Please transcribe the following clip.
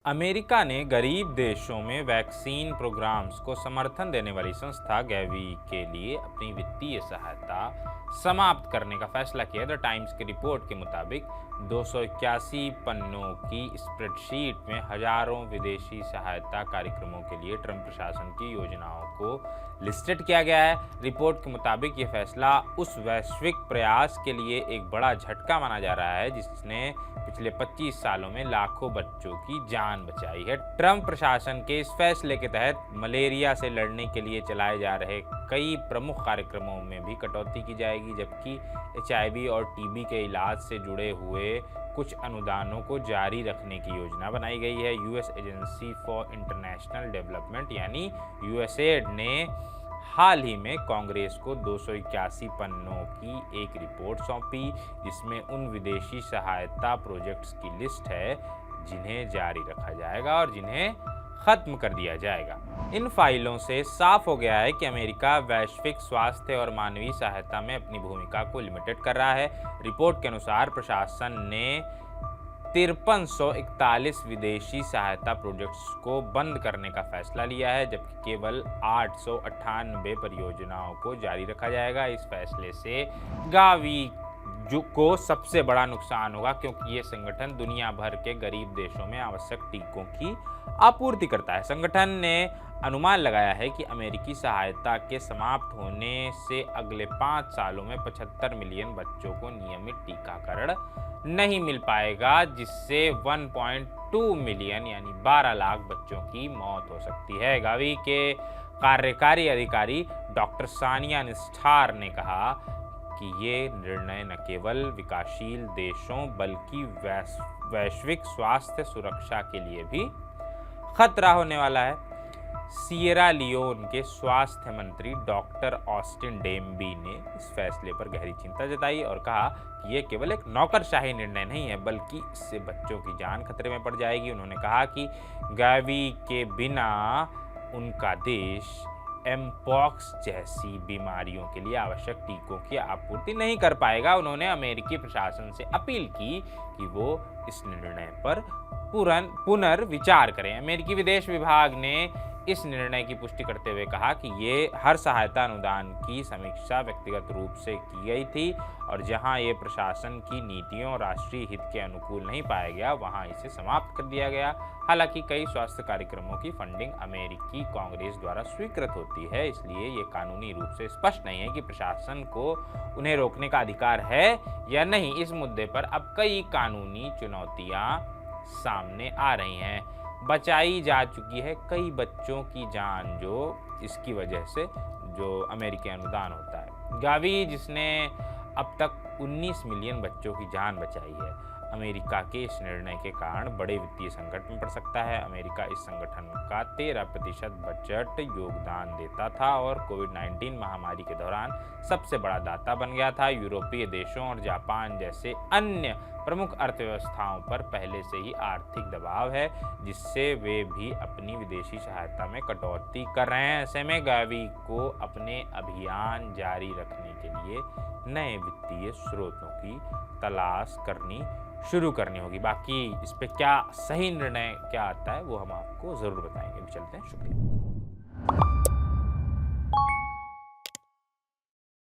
America ने गरीब देशों में वैक्सीन प्रोग्राम्स को समर्थन देने वाली संस्था गैवी के लिए अपनी वित्तीय सहायता समाप्त करने का फैसला किया। द टाइम्स की रिपोर्ट के मुताबिक 281 पन्नों की स्प्रेडशीट में हजारों विदेशी सहायता कार्यक्रमों के लिए ट्रंप प्रशासन की योजनाओं को लिस्टेड किया गया है। रिपोर्ट के मुताबिक ये फैसला उस वैश्विक प्रयास के लिए एक बड़ा झटका माना जा रहा है जिसने पिछले 25 सालों में लाखों बच्चों की जान बचाई है। ट्रंप प्रशासन के इस फैसले के तहत मलेरिया से लड़ने के लिए चलाए जा रहे कई प्रमुख कार्यक्रमों में भी कटौती की जाएगी, जबकि HIV और TB के इलाज से जुड़े हुए कुछ अनुदानों को जारी रखने की योजना बनाई गई है। US agency for international development यानी USAID ने हाल ही में कांग्रेस को 281 पन्नों की एक रिपोर्ट सौंपी, जिसमें उन विदेशी सहायता प्रोजेक्ट्स की लिस्ट है जिन्हें जारी रखा जाएगा और जिन्हें खत्म कर दिया जाएगा। इन फाइलों से साफ हो गया है कि अमेरिका वैश्विक स्वास्थ्य और मानवीय सहायता में अपनी भूमिका को लिमिटेड कर रहा है। रिपोर्ट के अनुसार प्रशासन ने 5341 विदेशी सहायता प्रोजेक्ट्स को बंद करने का फैसला लिया है, जबकि केवल 898 परियोजनाओं को जारी रखा जाएगा। इस फैसले से गावी को सबसे बड़ा नुकसान होगा, क्योंकि ये संगठन दुनिया भर के गरीब देशों में आवश्यक टीकों की आपूर्ति करता है। संगठन ने अनुमान लगाया है कि अमेरिकी सहायता के समाप्त होने से अगले 5 सालों में 75 मिलियन बच्चों को नियमित टीकाकरण नहीं मिल पाएगा, जिससे 1.2 मिलियन यानी 12 लाख बच्चों की मौत हो सकती है। गावी के कार्यकारी अधिकारी डॉक्टर सानिया निस्टार ने कहा कि ये निर्णय न केवल विकासशील देशों बल्कि वैश्विक स्वास्थ्य सुरक्षा के लिए भी खतरा होने वाला है। सिएरा लियोन के स्वास्थ्य मंत्री डॉक्टर ऑस्टिन डेम्बी ने इस फैसले पर गहरी चिंता जताई और कहा कि ये केवल एक नौकरशाही निर्णय नहीं है, बल्कि इससे बच्चों की जान खतरे में पड़ जाएगी। उन्होंने कहा कि गैवी के बिना उनका देश एमपॉक्स जैसी बीमारियों के लिए आवश्यक टीकों की आपूर्ति नहीं कर पाएगा। उन्होंने अमेरिकी प्रशासन से अपील की कि वो इस निर्णय पर पुनर्विचार करें। अमेरिकी विदेश विभाग ने इस निर्णय की पुष्टि करते हुए कहा कि ये हर सहायता अनुदान की समीक्षा व्यक्तिगत रूप से की गई थी और जहां ये प्रशासन की नीतियों और राष्ट्रीय हित के अनुकूल नहीं पाया गया, वहां इसे समाप्त कर दिया गया। हालांकि कई स्वास्थ्य कार्यक्रमों की फंडिंग अमेरिकी कांग्रेस द्वारा स्वीकृत होती है, इसलिए ये कानूनी रूप से स्पष्ट नहीं है कि प्रशासन को उन्हें रोकने का अधिकार है या नहीं। इस मुद्दे पर अब कई कानूनी चुनौतियां सामने आ रही हैं। बचाई जा चुकी है कई बच्चों की जान जो इसकी वजह से जो अमेरिकी अनुदान होता है। गावी जिसने अब तक 19 मिलियन बच्चों की जान बचाई है, अमेरिका के इस निर्णय के कारण बड़े वित्तीय संकट में पड़ सकता है। अमेरिका इस संगठन का 13% बजट योगदान देता था और कोविड-19 महामारी के दौरान सबसे बड़ा दाता बन गया था। यूरोपीय देशों और जापान जैसे अन्य प्रमुख अर्थव्यवस्थाओं पर पहले से ही आर्थिक दबाव है, जिससे वे भी अपनी विदेशी सहायता में कटौती कर रहे हैं। ऐसे में गावी को अपने अभियान जारी रखने के लिए नए वित्तीय स्रोतों की तलाश शुरू करनी होगी। बाकी इस पे क्या सही निर्णय क्या आता है वो हम आपको ज़रूर बताएंगे। चलते हैं, शुक्रिया।